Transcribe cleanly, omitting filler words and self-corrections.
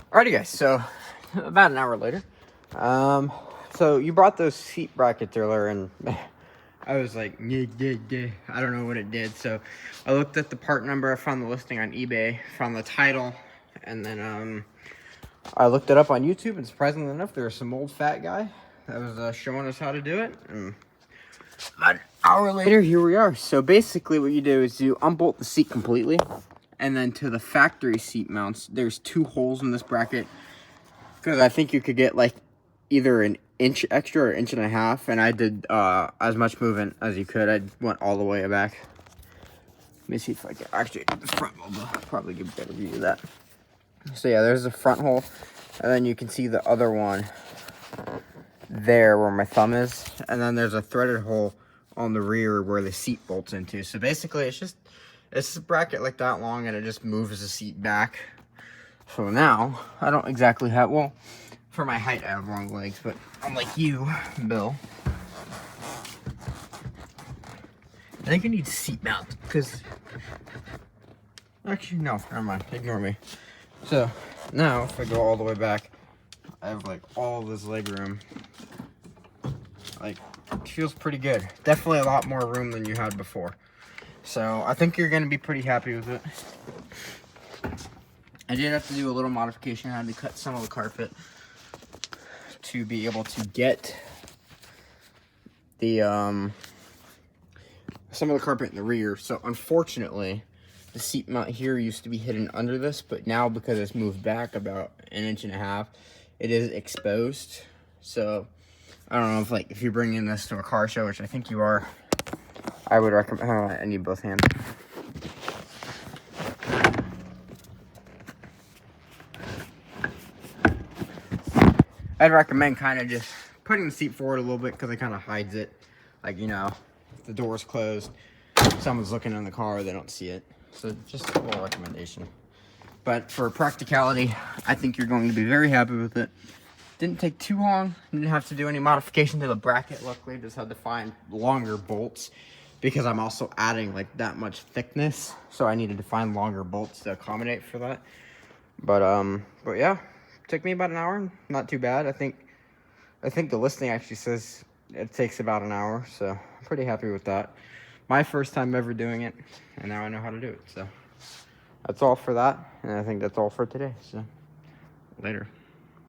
Alrighty, guys. So about an hour later, so you brought those seat brackets earlier, and I was like, I don't know what it did. So I looked at the part number. I found the listing on eBay, found the title, and then I looked it up on YouTube. And surprisingly enough, there was some old fat guy that was showing us how to do it. And about an hour later, here we are. So basically, what you do is you unbolt the seat completely. And then to the factory seat mounts, there's 2 holes in this bracket. Because I think you could get like either an inch extra or 1.5 inches. And I did as much movement as you could. I went all the way back. Let me see if I can actually the front hole. Probably give a better view of that. So yeah, there's the front hole. And then you can see the other one there where my thumb is. And then there's a threaded hole on the rear where the seat bolts into. So basically it's a bracket like that long, and it just moves the seat back. So now, I don't exactly have, well, for my height, I have long legs, but unlike you, Bill, I think I need seat mount, because, actually, no, never mind, ignore me. So, now, if I go all the way back, I have, like, all this leg room. Like, it feels pretty good. Definitely a lot more room than you had before. So, I think you're going to be pretty happy with it. I did have to do a little modification. I had to cut some of the carpet to be able to get the, some of the carpet in the rear. So, unfortunately, the seat mount here used to be hidden under this, but now because it's moved back about 1.5 inches, it is exposed. So, I don't know if you're bringing this to a car show, which I think you are, I would recommend, I need both hands. I'd recommend kind of just putting the seat forward a little bit because it kind of hides it. Like, you know, if the door's closed, someone's looking in the car, they don't see it. So just a little recommendation. But for practicality, I think you're going to be very happy with it. Didn't take too long. Didn't have to do any modification to the bracket, luckily. Just had to find longer bolts because I'm also adding like that much thickness. So I needed to find longer bolts to accommodate for that. But yeah. Took me about an hour. Not too bad. I think the listing actually says it takes about an hour, so I'm pretty happy with that. My first time ever doing it, and now I know how to do it. So that's all for that, and I think that's all for today. So later.